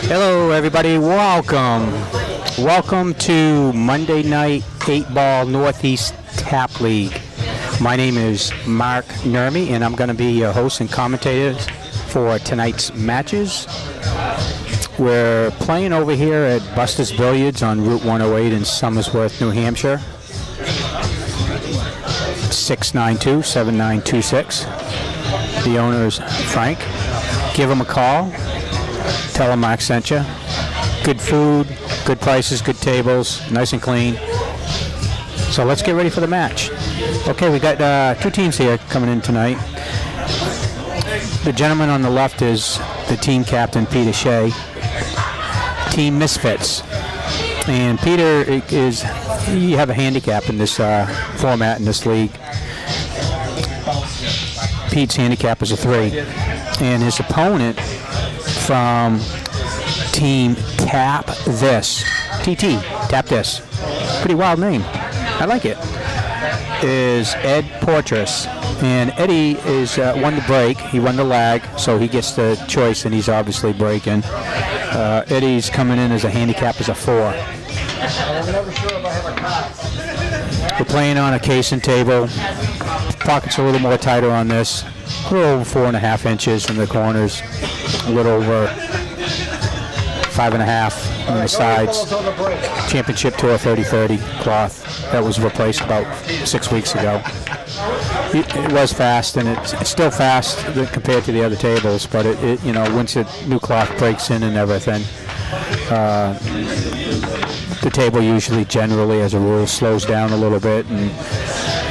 Hello, everybody. Welcome to Monday Night 8-Ball Northeast Tap League. My name is Mark Nurmi, and I'm going to be your host and commentator for tonight's matches. We're playing over here at Buster's Billiards on Route 108 in Somersworth, New Hampshire. 692-7926. The owner is Frank. Give him a call. Tell him Mark sent you. Good food, good prices, good tables, nice and clean. So let's get ready for the match. Okay, we got two teams here coming in tonight. The gentleman on the left is the team captain, Peter Shea. Team Misfits. And Peter is, you have a handicap in this format in this league. Pete's handicap is a 3. And his opponent from Team Tap This, TT, Tap This, pretty wild name, I like it, is Ed Poitras. And Eddie is won the break, he won the lag, so he gets the choice, and he's obviously breaking. Eddie's coming in as a handicap as a 4. We're playing on a casing table. Pockets are a little more tighter on this, a little over 4.5 inches from the corners, a little over 5.5 on the sides. Championship Tour 30-30 cloth that was replaced about 6 weeks ago. It was fast, and it's still fast compared to the other tables, but it you know, once the new cloth breaks in and everything, the table usually, generally, as a rule, slows down a little bit, and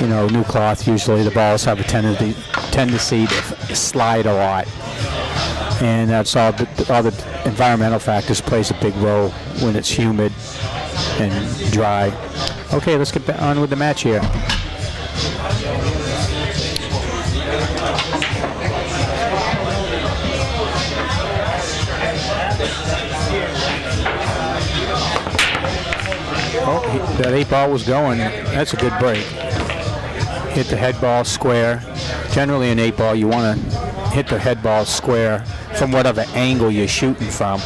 you know, new cloth, usually the balls have a tendency to slide a lot. And that's all the environmental factors plays a big role when it's humid and dry. Okay, let's get on with the match here. Oh, that 8-ball was going. That's a good break. Hit the head ball square. Generally an 8-ball, you want to hit the head ball square from whatever angle you're shooting from.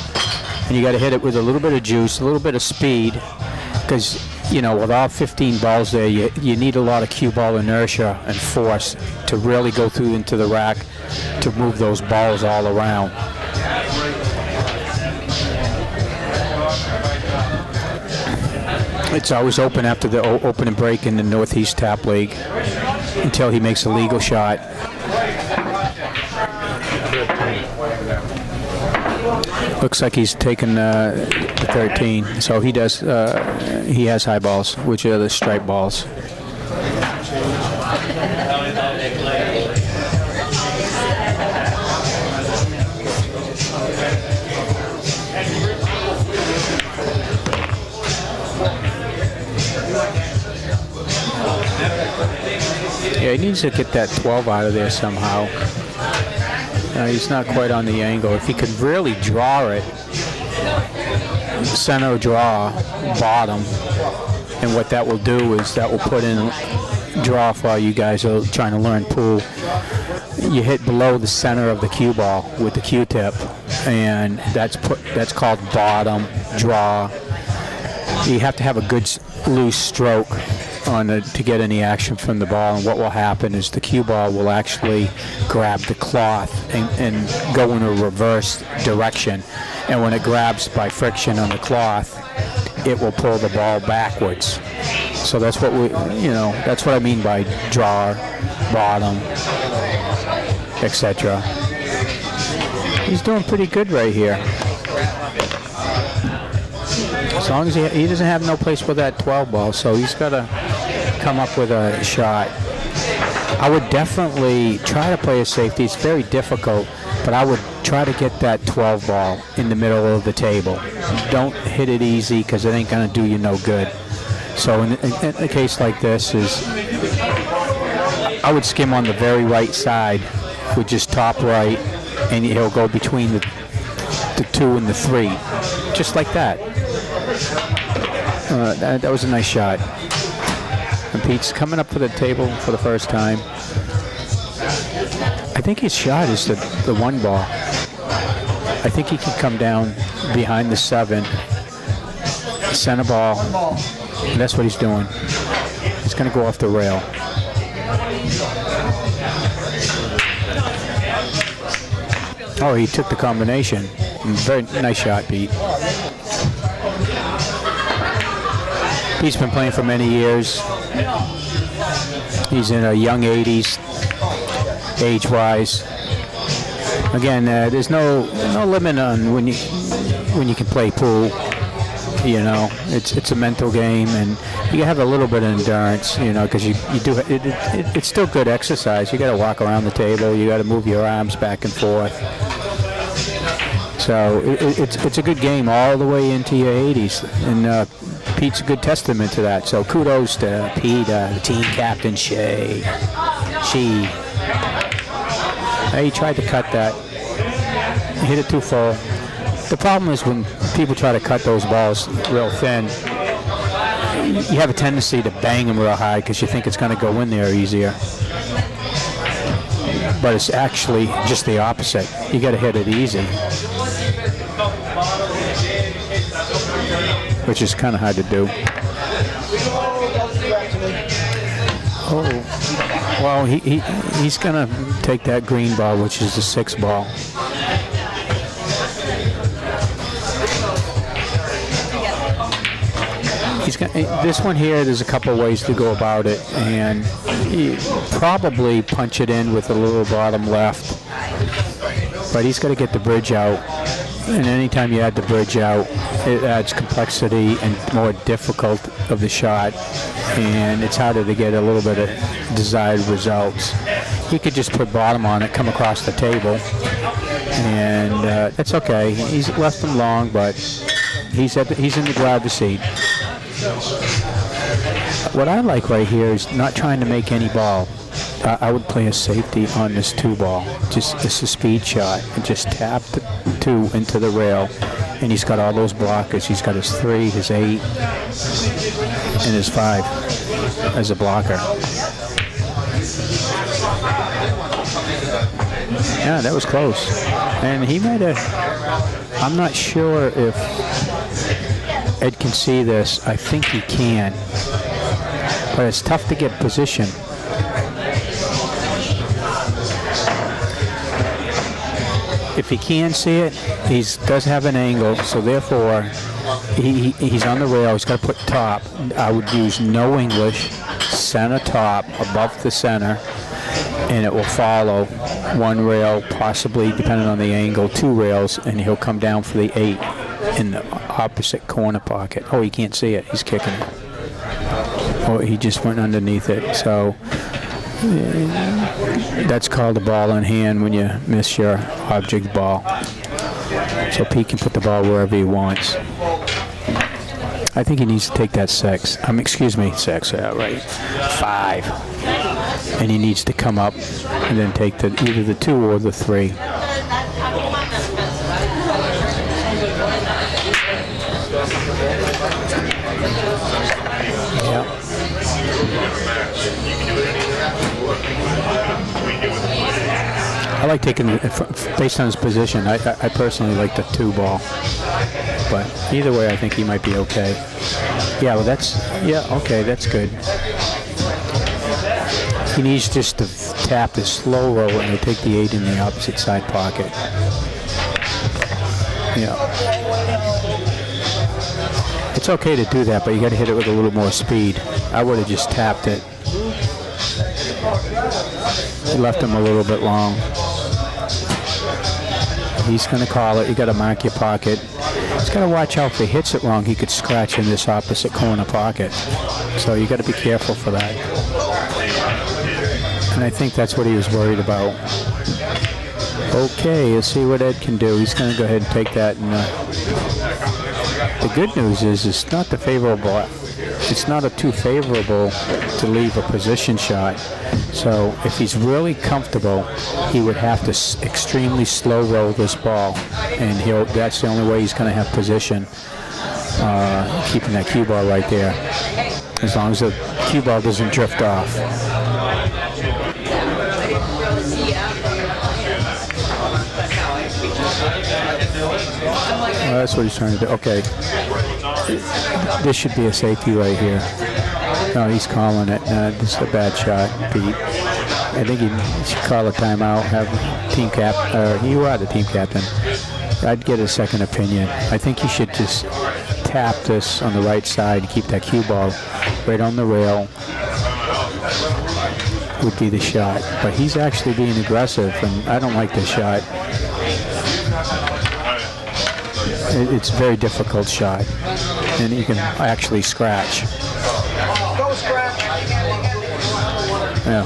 And you got to hit it with a little bit of juice, a little bit of speed, because, you know, with all 15 balls there, you need a lot of cue ball inertia and force to really go through into the rack to move those balls all around. It's always open after the opening break in the Northeast Tap League until he makes a legal shot. Looks like he's taken the 13, so he does. He has high balls, which are the stripe balls. Yeah, he needs to get that 12 out of there somehow. He's not quite on the angle. If he could really draw it, center draw, bottom, and what that will do is that will put in draw for all you guys who are trying to learn pool. You hit below the center of the cue ball with the Q-tip, and that's called bottom draw. You have to have a good loose stroke to get any action from the ball, and what will happen is the cue ball will actually grab the cloth and go in a reverse direction, and when it grabs by friction on the cloth, it will pull the ball backwards. So that's what that's what I mean by draw, bottom, etc. He's doing pretty good right here. As long as he doesn't have no place for that 12 ball, so he's got to come up with a shot. I would definitely try to play a safety. It's very difficult, but I would try to get that 12 ball in the middle of the table. Don't hit it easy, because it ain't going to do you no good. So in a case like this, I would skim on the very right side with just top right, and he'll go between the 2 and the 3, just like that. That was a nice shot. And Pete's coming up to the table for the first time. I think his shot is the 1 ball. I think he can come down behind the 7, center ball, and that's what he's doing. He's going to go off the rail. Oh, he took the combination. Very nice shot, Pete. Pete's been playing for many years. He's in a young 80s, age-wise. Again, there's no limit on when you can play pool. You know, it's a mental game, and you have a little bit of endurance. You know, because you do it's still good exercise. You got to walk around the table. You got to move your arms back and forth. So it's a good game all the way into your 80s, and Pete's a good testament to that. So kudos to Pete, the team captain, Shea. He tried to cut that. He hit it too full. The problem is when people try to cut those balls real thin, you have a tendency to bang them real high because you think it's going to go in there easier. But it's actually just the opposite. You got to hit it easy, which is kind of hard to do. Oh, well, he's going to take that green ball, which is the 6 ball. This one here, there's a couple ways to go about it, and you probably punch it in with a little bottom left, but he's got to get the bridge out, and anytime you add the bridge out, it adds complexity and more difficult of the shot, and it's harder to get a little bit of desired results. He could just put bottom on it, come across the table, and that's okay. He's left him long, but he's in the driver's seat. What I like right here is not trying to make any ball. I would play a safety on this 2 ball. It's a speed shot, and just tap the 2 into the rail, and he's got all those blockers. He's got his 3, his 8, and his 5 as a blocker. Yeah, that was close, and he might have. I'm not sure if Ed can see this. I think he can, but it's tough to get position. If he can see it, he does have an angle, so therefore he's on the rail. He's got to put top. I would use no English, center top, above the center, and it will follow 1 rail, possibly, depending on the angle, 2 rails, and he'll come down for the 8 in the opposite corner pocket. Oh, he can't see it. He's kicking it. Oh, he just went underneath it. So that's called a ball in hand when you miss your object ball. So Pete can put the ball wherever he wants. I think he needs to take that 6. Excuse me, 6. Yeah, right. 5. And he needs to come up and then take either the 2 or the 3. I like taking based on his position. I personally like the 2 ball, but either way, I think he might be okay. Yeah, well, okay, that's good. He needs just to tap the slow roll and he'll take the 8 in the opposite side pocket. Yeah, it's okay to do that, but you got to hit it with a little more speed. I would have just tapped it. He left him a little bit long. He's going to call it. You got to mark your pocket. He's got to watch out if he hits it wrong. He could scratch in this opposite corner pocket. So you got to be careful for that. And I think that's what he was worried about. Okay, let's see what Ed can do. He's going to go ahead and take that. And the good news is it's not the favorable. It's not too favorable to leave a position shot. So if he's really comfortable, he would have to extremely slow roll this ball, and that's the only way he's going to have position, keeping that cue ball right there. as long as the cue ball doesn't drift off. Oh, that's what he's trying to do. Okay. This should be a safety right here. No, he's calling it. This is a bad shot, Pete. I think he should call a timeout, have team cap, or you are the team captain. I'd get a second opinion. I think you should just tap this on the right side, keep that cue ball right on the rail, would be the shot. But he's actually being aggressive, and I don't like this shot. It's a very difficult shot, and you can actually scratch. Go scratch. Yeah,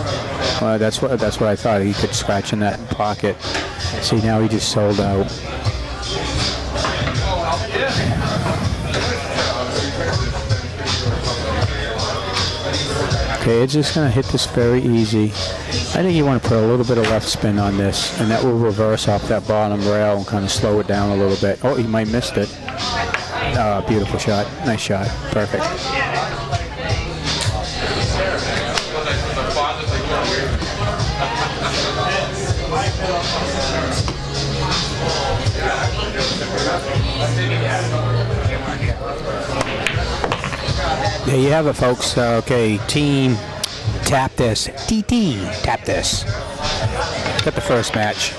well, that's what I thought. He could scratch in that pocket. See, now he just sold out. Okay, it's just going to hit this very easy. I think you want to put a little bit of left spin on this, and that will reverse off that bottom rail and kind of slow it down a little bit. Oh, he might have missed it. Beautiful shot. Nice shot. Perfect. There you have it, folks. Okay, team, tap this. TT, tap this. Got the first match.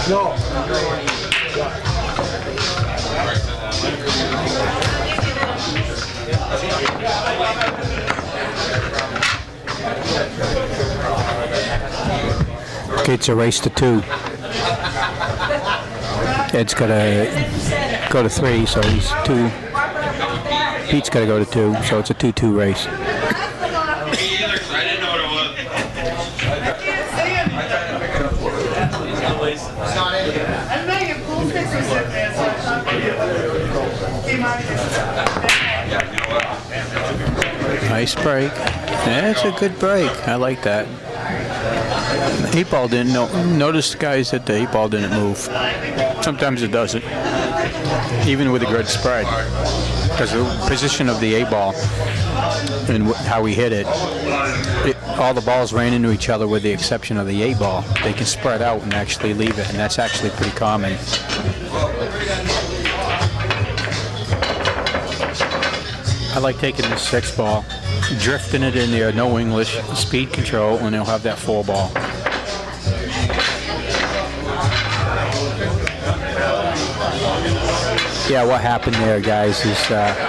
No. Okay, it's a race to 2. Ed's got to go to 3, so he's 2. Pete's got to go to 2, so it's a 2-2 race. Nice break. That's a good break. I like that. The 8 ball didn't notice, guys, that the 8 ball didn't move. Sometimes it doesn't, even with a good spread, because the position of the 8 ball and how we hit it, all the balls ran into each other with the exception of the 8 ball. They can spread out and actually leave it, and that's actually pretty common. I like taking the 6 ball, drifting it in there, no English, speed control, and they'll have that 4 ball. Yeah, what happened there, guys, is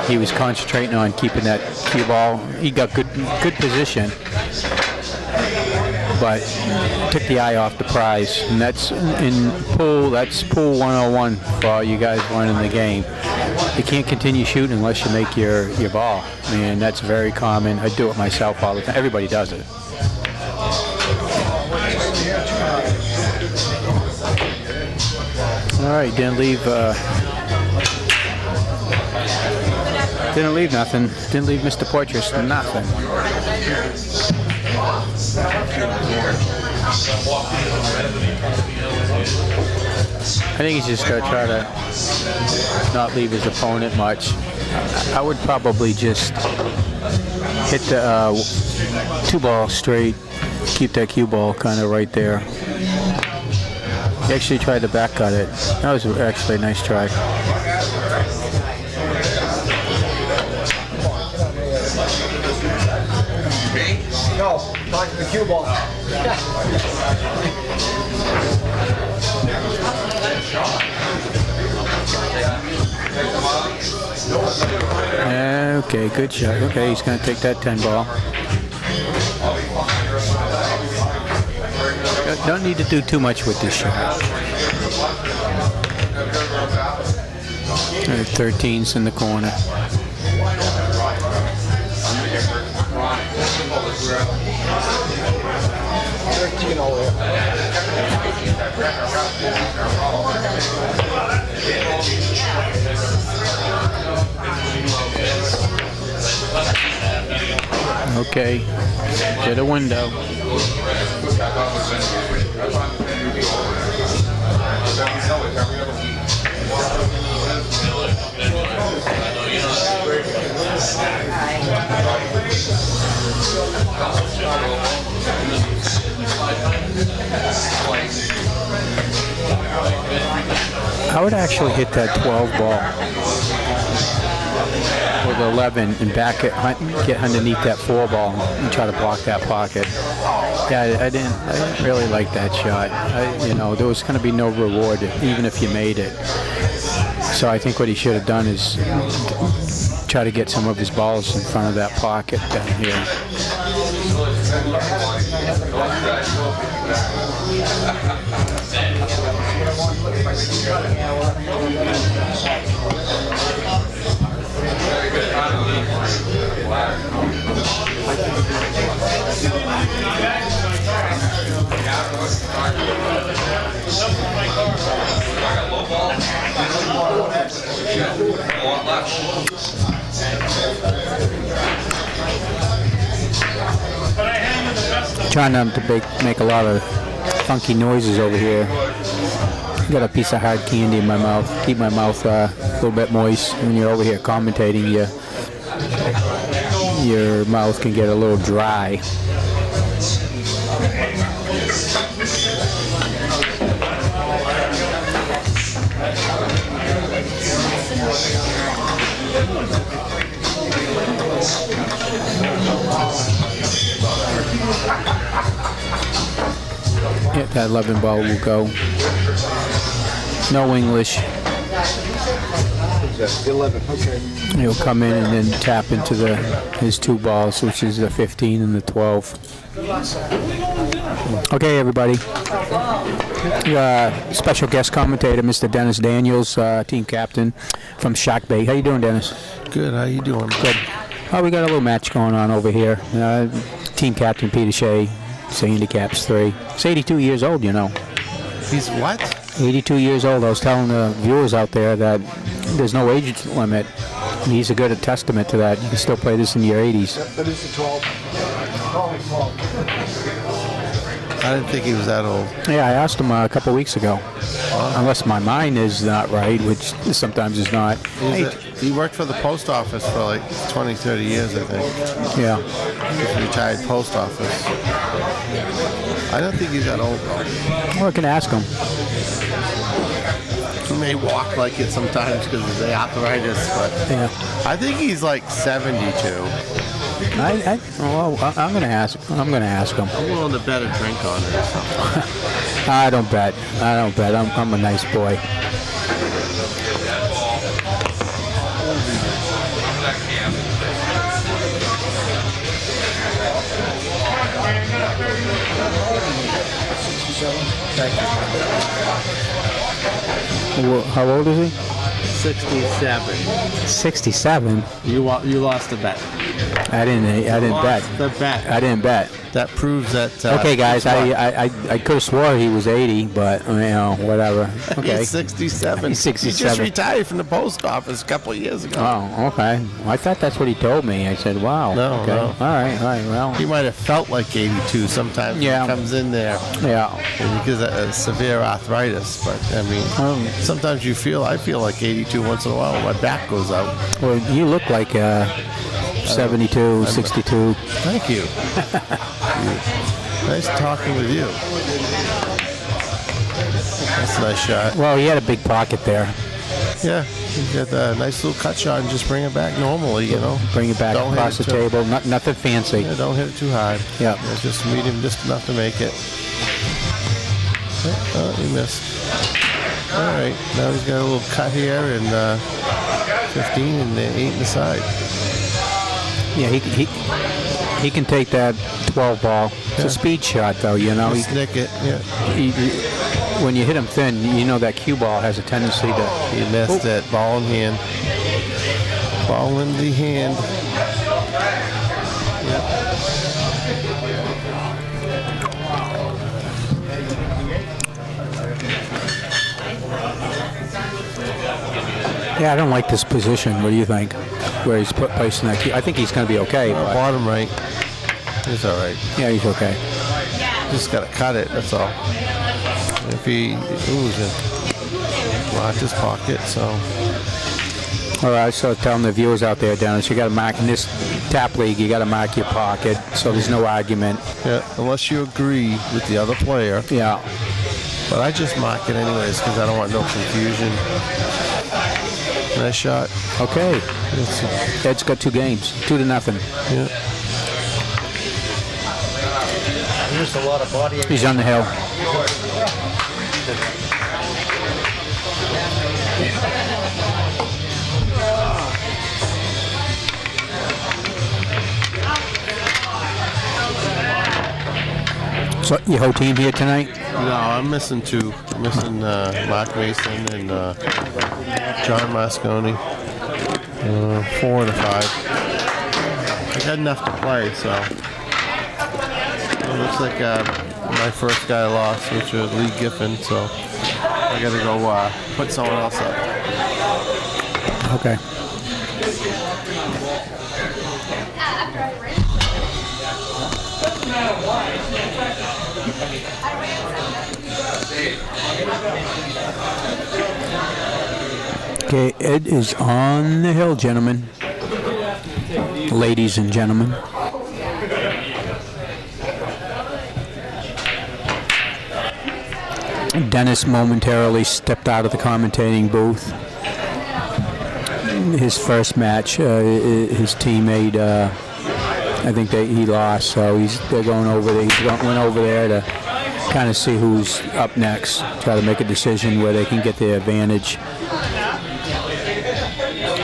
he was concentrating on keeping that cue ball. He got good position, but took the eye off the prize. And that's in pool. That's pool 101 for all you guys learning the game. You can't continue shooting unless you make your ball. And that's very common. I do it myself all the time. Everybody does it. All right, didn't leave nothing. Didn't leave Mr. Poitras nothing. I think he's just going to try to not leave his opponent much. I would probably just hit the 2 ball straight, keep that cue ball kind of right there. He actually tried to back cut it. That was actually a nice try. No, talk to the cue ball. Okay, good shot. Okay, he's going to take that 10 ball. Don't need to do too much with this shot. 13's in the corner. Okay, to the window. I would actually hit that 12 ball with 11 and back it, get underneath that 4 ball and try to block that pocket. Yeah, I didn't really like that shot. There was going to be no reward even if you made it. So I think what he should have done is try to get some of his balls in front of that pocket down here. Trying not to make a lot of funky noises over here. Got a piece of hard candy in my mouth. Keep my mouth a little bit moist. When you're over here commentating, your mouth can get a little dry. Yeah, that 11 ball will go. No English. 11. Okay. He'll come in and then tap into his 2 balls, which is the 15 and the 12. Okay, everybody. Special guest commentator, Mr. Dennis Daniels, team captain from Shock Bay. How you doing, Dennis? Good. How you doing? Good. Oh, we got a little match going on over here. Team captain Peter Shea. So handicaps 3. He's 82 years old, you know. He's what? 82 years old. I was telling the viewers out there that there's no age limit. He's a good testament to that. You can still play this in your 80s. Yep, that is the 12. 12. I didn't think he was that old. Yeah, I asked him a couple weeks ago. Unless my mind is not right, which sometimes is not. He worked for the post office for like 20, 30 years, I think. Yeah. He's a retired post office. I don't think he's that old, though. Well, I can ask him. He may walk like it sometimes because of the arthritis, but Yeah. I think he's like 72. I'm gonna ask. I'm gonna ask him. I'm willing to bet a drink on it or something. I don't bet. I'm a nice boy. How old is he? 67. 67. You lost the bet. I didn't bet. The bet. I didn't bet. That proves that. Okay, guys. I could have swore he was 80, but whatever. Okay. He's 67. He's 67. He just retired from the post office a couple of years ago. Oh, okay. Well, I thought that's what he told me. I said, wow. No, okay. no. All right. Well. He might have felt like 82 sometimes. Yeah. When he comes in there. Yeah. Because of severe arthritis, but I mean, sometimes I feel like 82 once in a while when my back goes out. Well, you look like 72, 62. Thank you. Nice talking with you. That's a nice shot. Well, he had a big pocket there. Yeah, you get a nice little cut shot and just bring it back normally, you know. Bring it back Don't across the hit it table. Nothing fancy. Yeah, don't hit it too hard. Yeah. Just medium, just enough to make it. Oh, you missed. All right, now he's got a little cut here and 15 and 8 in the side. Yeah, he can take that 12 ball. It's a speed shot, though, you know. Stick it, yeah. When you hit him thin, you know that cue ball has a tendency to... He missed it. Ball in hand. Ball in the hand. Yep. Yeah, I don't like this position. What do you think? Where he's placing that cue? I think he's going to be okay. Bottom right. He's all right. Yeah, he's okay. Just got to cut it, that's all. If he, locked his pocket, so. All right, so telling the viewers out there, Dennis, you got to mark in this tap league. You got to mark your pocket, so there's no argument. Yeah, unless you agree with the other player. Yeah. But I just mark it anyways because I don't want no confusion. Nice shot. Okay. Ed's got 2 games, 2-0. Yeah. There's a lot of body. He's on the hill. So your whole team here tonight? No, I'm missing 2. I'm missing Mark Mason and John Moscone. 4 and a 5. I got enough to play, so it looks like my first guy lost, which was Lee Giffen. So I got to go put someone else up. Okay. Okay, Ed is on the hill, gentlemen. Ladies and gentlemen. Dennis momentarily stepped out of the commentating booth. His first match, his teammate, I think he lost, so they're going over there. He went over there to kind of see who's up next, try to make a decision where they can get the advantage.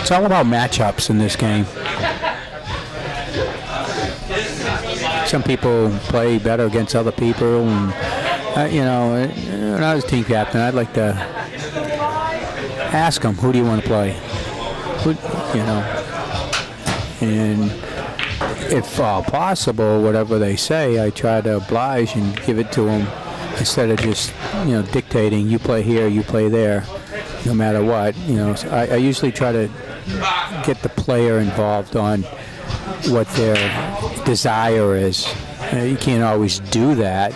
It's all about matchups in this game. Some people play better against other people, and you know, when I was team captain, I'd like to ask them, who do you want to play? Who, you know, and if possible, whatever they say, I try to oblige and give it to them instead of just, you know, dictating, you play here, you play there, no matter what. You know, so I usually try to get the player involved on what their desire is. You can't always do that,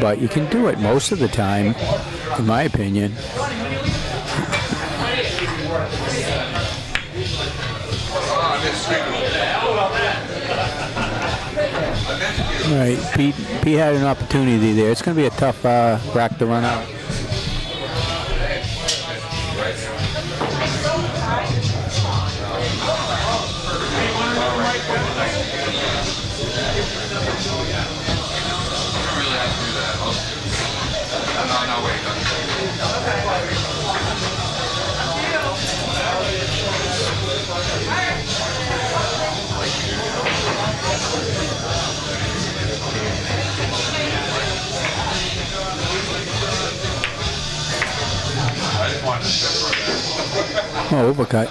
but you can do it most of the time, in my opinion. All right, Pete had an opportunity there. It's going to be a tough rack to run out. Oh, overcut.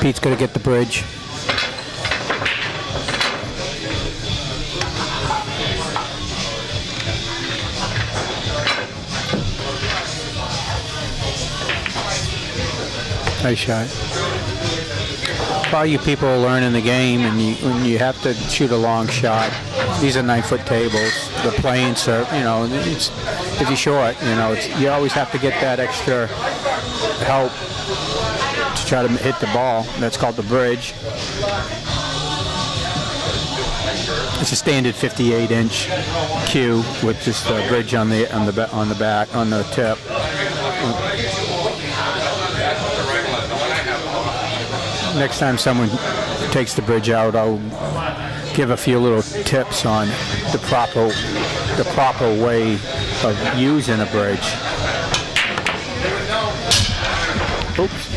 Pete's going to get the bridge. Nice shot. All you people are learning the game, and when you have to shoot a long shot, these are 9-foot tables. The playing serve, you know, if you're short, you know, you always have to get that extra help to try to hit the ball. That's called the bridge. It's a standard 58-inch cue with just a bridge on the back on the tip. Next time someone takes the bridge out, I'll give a few little tips on the proper way of using a bridge. Oops.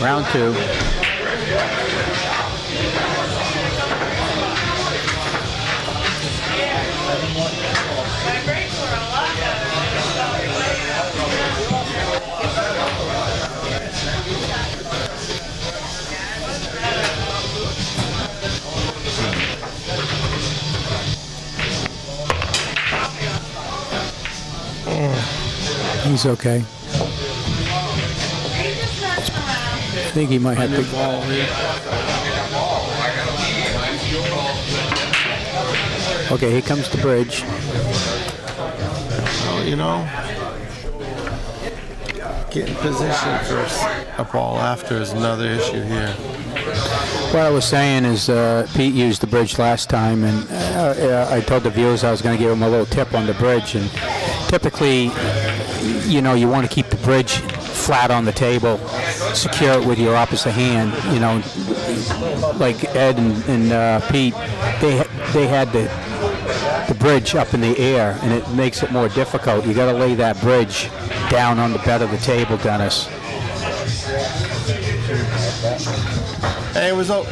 Round 2. He's okay. I think he might have to. Ball here. Okay, here comes the bridge. Well, you know, getting position for a ball after is another issue here. What I was saying is Pete used the bridge last time, and I told the viewers I was going to give him a little tip on the bridge. And typically, you know, you want to keep the bridge flat on the table, secure it with your opposite hand. You know, like Ed and Pete, they had the bridge up in the air, and it makes it more difficult. You got to lay that bridge down on the bed of the table, Dennis. Hey, it was open.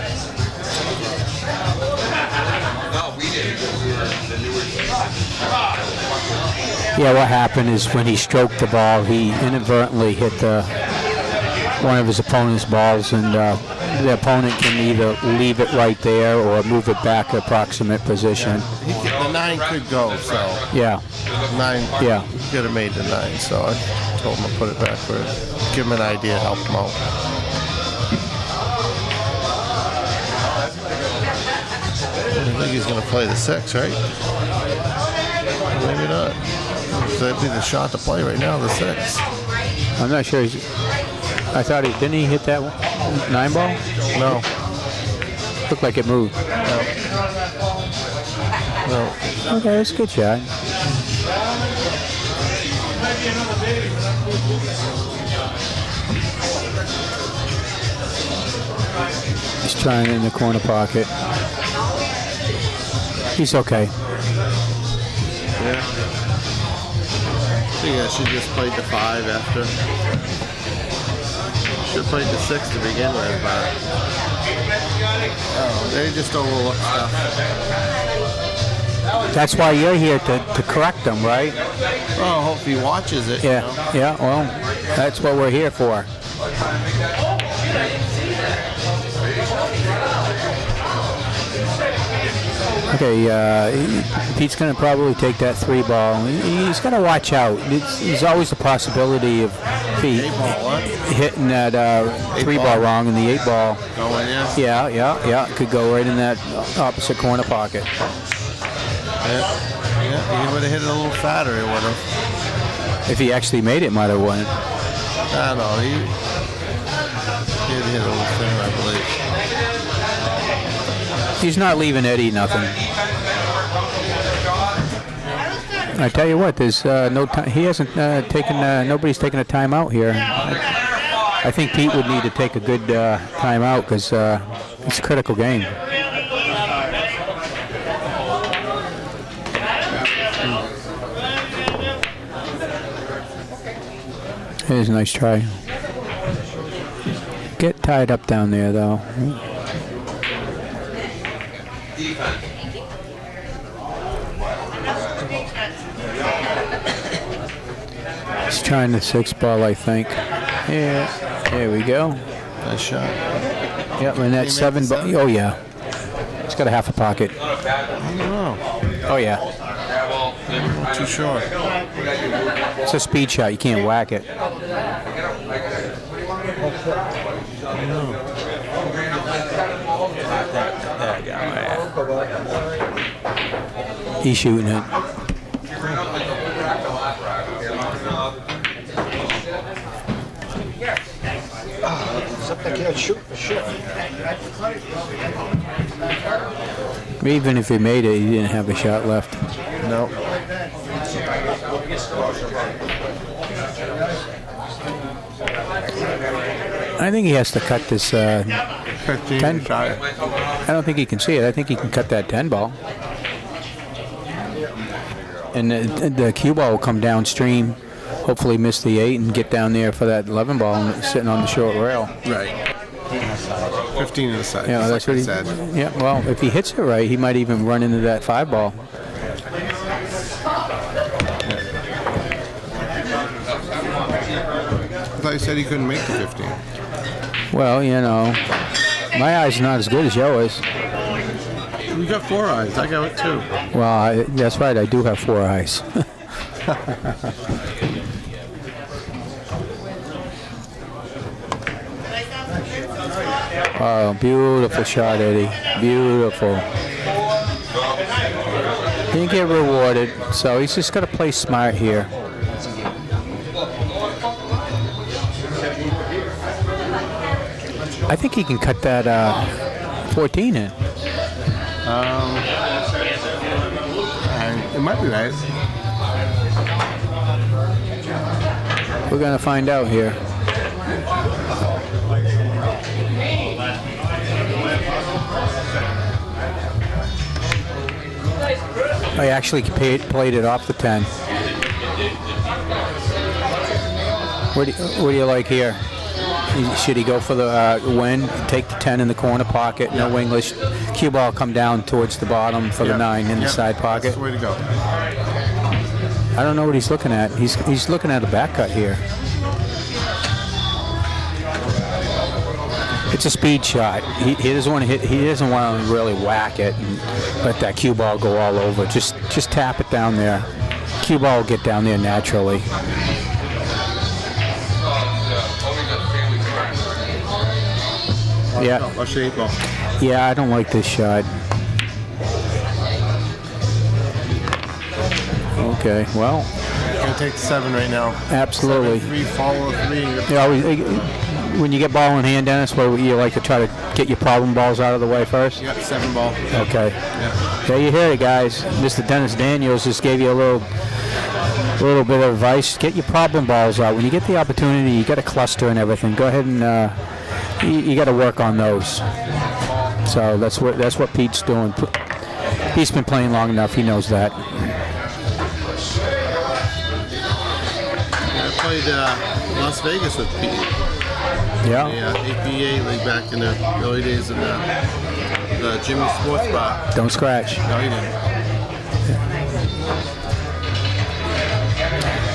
Yeah, what happened is when he stroked the ball, he inadvertently hit one of his opponent's balls, and the opponent can either leave it right there or move it back to approximate position. The 9 could go, so. Yeah. 9, Yeah. Could have made the 9, so I told him to put it backward. Give him an idea, help him out. I think he's going to play the 6, right? Maybe not. That'd be the shot to play right now, the 6. I'm not sure. I thought didn't he hit that 9 ball? No. Looked like it moved. No. Okay, that's a good shot. He's trying in the corner pocket. He's okay. Yeah. I think I should just played the 5 after. Should have played the 6 to begin with, but they just overlook stuff. That's why you're here to correct them, right? Well, I hope he watches it. Yeah, You know? yeah. Well, that's what we're here for. Okay, Pete's going to probably take that 3 ball. He's got to watch out. There's always the possibility of Pete hitting that 3 ball wrong, and the 8 ball. Going in. Yeah. It could go right in that opposite corner pocket. Yeah, he would have hit it a little fatter. It would have. If he actually made it, might have won it. I don't know. He did hit a little thinner, I believe. He's not leaving Eddie nothing. I tell you what, there's no time. He hasn't taken. Nobody's taken a timeout here. I think Pete would need to take a good timeout because it's a critical game. Here's a nice try. Get tied up down there, though. He's trying the 6 ball, I think. Yeah, there we go. Nice shot. Yep, and that 7 ball. Oh, yeah. It's got a half a pocket. I don't know. Oh, yeah. I'm not too sure. It's a speed shot. You can't whack it. He's shooting it. Except I can't shoot for shit. Even if he made it, he didn't have a shot left. No. I think he has to cut this 15 shot. I don't think he can see it. I think he can cut that 10 ball. And the cue ball will come downstream, hopefully miss the 8 and get down there for that 11 ball sitting on the short rail. Right. 15 to the side. Yeah, that's what he said. Yeah, well, if he hits it right, he might even run into that 5 ball. I thought you said he couldn't make the 15. Well, you know, my eyes are not as good as yours. You got 4 eyes. I got it too. Well, that's right. I do have 4 eyes. Oh, beautiful shot, Eddie. Beautiful. Didn't get rewarded, so he's just got to play smart here. I think he can cut that 14 in. It might be right. We're going to find out here. I actually played it off the 10. What do you like here? Should he go for the win? Take the 10 in the corner pocket, no English. Cue ball come down towards the bottom for the 9 in the side pocket. That's the way to go. I don't know what he's looking at. He's looking at a back cut here. It's a speed shot. He doesn't want to hit. He doesn't want to really whack it and let that cue ball go all over. Just tap it down there. Cue ball will get down there naturally. Yeah. Watch the 8 ball. Yeah, I don't like this shot. Okay, well. Gonna take the 7 right now. Absolutely. 7-3, follow 3. Yeah, when you get ball in hand, Dennis, what you like to try to get your problem balls out of the way first? You got 7 ball. Okay. Yeah. There you hear it, guys. Mr. Dennis Daniels just gave you a little bit of advice. Get your problem balls out. When you get the opportunity, you got a cluster and everything. Go ahead and you got to work on those. So that's what Pete's doing. He's been playing long enough. He knows that. I played Las Vegas with Pete. Yeah. The APA league back in the early days of the Jimmy Sports Bar. Don't scratch. No, he didn't.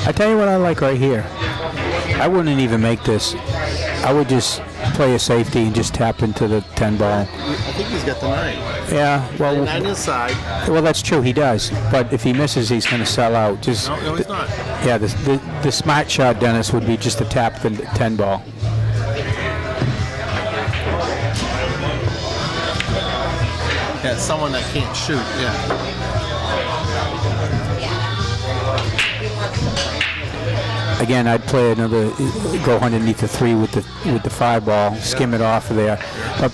I tell you what I like right here. I wouldn't even make this. I would just play a safety and just tap into the 10 ball. I think he's got the 9. Yeah, well, 9 inside. well, that's true. He does, but if he misses, he's going to sell out. Just No, he's not. yeah, the smart shot, Dennis, would be just to tap the 10 ball. Yeah, someone that can't shoot. Yeah. Again, I'd play another, go underneath the 3 with the 5 ball, skim it off of there. But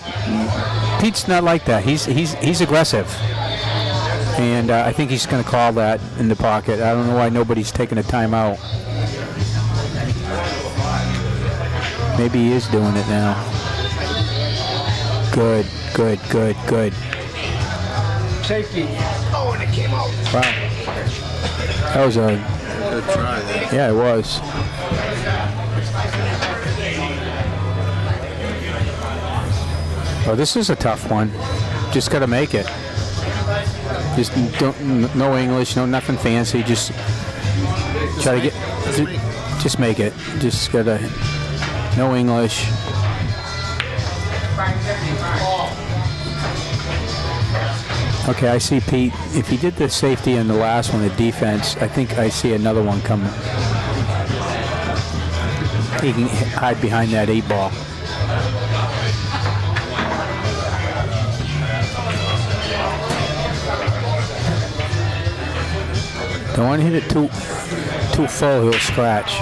Pete's not like that. He's aggressive, and I think he's going to call that in the pocket. I don't know why nobody's taking a timeout. Maybe he is doing it now. Good. Safety. Oh, and it came out. Wow. That was a Good try there. yeah, it was. Oh, this is a tough one. Just got to make it. Just no English, no nothing fancy. Just try to get. Just make it. Just gotta. No English. Okay, I see Pete. If he did the safety in the last one, the defense, I think I see another one coming. He can hide behind that 8 ball. Don't want to hit it too full, he'll scratch.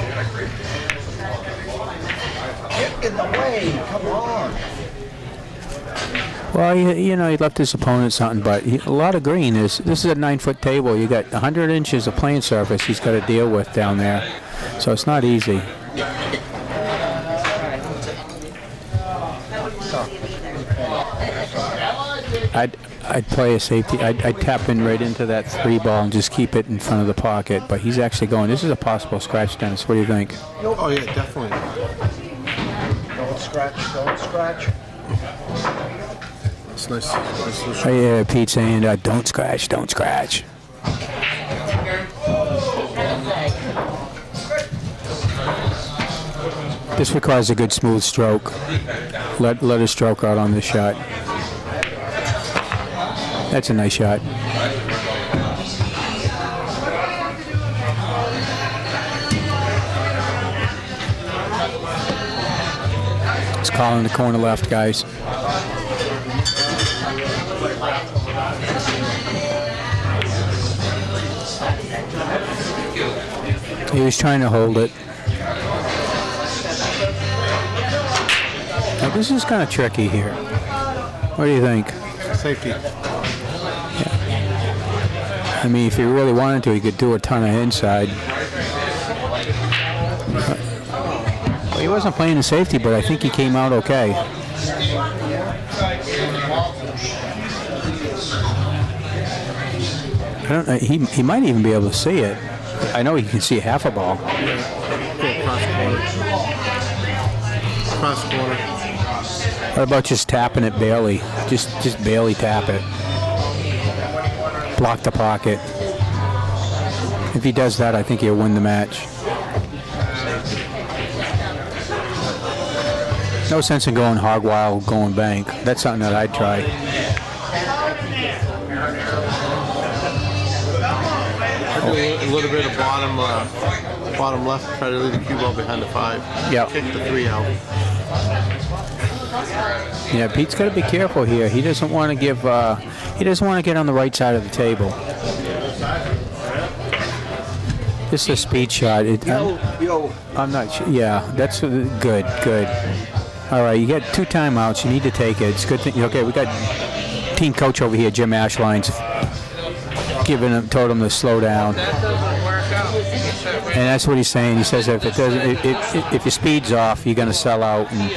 Get in the way. Come on. Well, you know, he left his opponent something, but a lot of green. This is a 9-foot table. You got 100 inches of playing surface he's got to deal with down there, so it's not easy. I'd play a safety. I'd tap in right into that 3 ball and just keep it in front of the pocket. But he's actually going. This is a possible scratch, Dennis. What do you think? Oh yeah, definitely. Don't scratch. Don't scratch. It's nice. Oh, yeah, Pete saying, don't scratch, don't scratch. This requires a good smooth stroke. Let her stroke out on this shot. That's a nice shot. It's calling the corner left, guys. He was trying to hold it. Now, this is kind of tricky here. What do you think? Safety. I mean, if he really wanted to, he could do a ton of inside. Well, he wasn't playing the safety, but I think he came out okay. I don't know. He might even be able to see it. I know he can see half a ball. Cross corner. What about just tapping it barely? Just barely tap it. Block the pocket. If he does that, I think he'll win the match. No sense in going hog wild, going bank. That's something that I'd try. A little bit of bottom left. Try to leave the cue ball behind the 5. Yeah. Kick the 3 out. Yeah, Pete's got to be careful here. He doesn't want to give. He doesn't want to get on the right side of the table. This is a speed shot. I'm not sure. Yeah, that's good. Good. All right, you got 2 timeouts. You need to take it. It's a good thing. Okay, we got team coach over here, Jim Ashline's told him to slow down. That doesn't work out. And that's what he's saying. He says if it doesn't, if your speed's off, you're going to sell out. And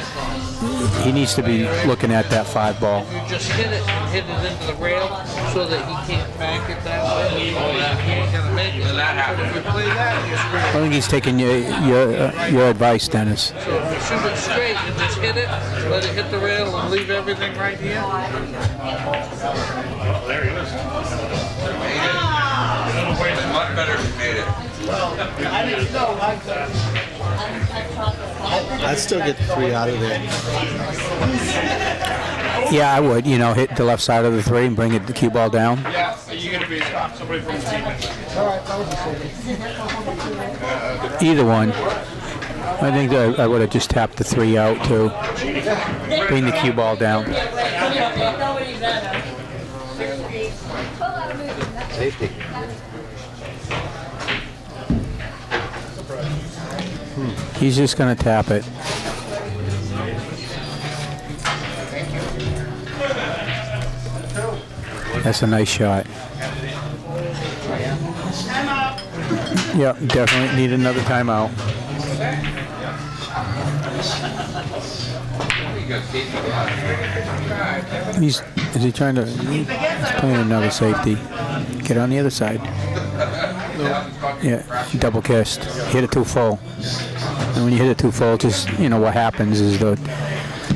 he needs to be looking at that 5 ball. You just hit it into the rail so that he can't bank it that way. He ain't gonna make it. If you play that, you're screwed. I think he's taking your advice, Dennis. So if you shoot it straight and just hit it, let it hit the rail and leave everything right here. There he is. It's much better if you made it. I'd still get the 3 out of there. Yeah, I would. Hit the left side of the 3 and bring the cue ball down. Yeah, you're going to be somebody from the team. Either one. I think that I would have just tapped the 3 out too. Bring the cue ball down. Safety. He's just going to tap it. That's a nice shot. Yeah, definitely need another timeout. Is he trying to? He's playing another safety. Get on the other side. Yeah, double kissed. Hit it too full. And when you hit it too full, just what happens is the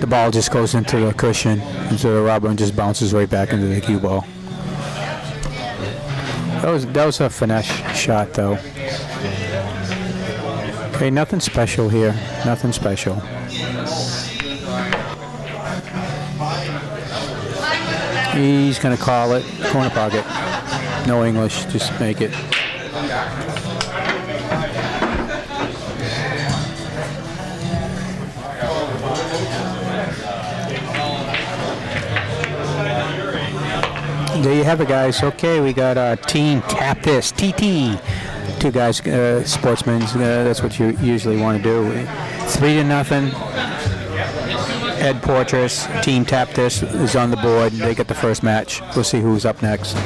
ball just goes into the cushion, into the rubber, and just bounces right back into the cue ball. That was a finesse shot, though. Okay, nothing special here. Nothing special. He's gonna call it corner pocket. No English, just make it. There you have it, guys. Okay, we got our team tap this TT. 2 guys, sportsmen. That's what you usually want to do. 3-0. Ed Poitras, team tap this is on the board. They get the first match. We'll see who's up next.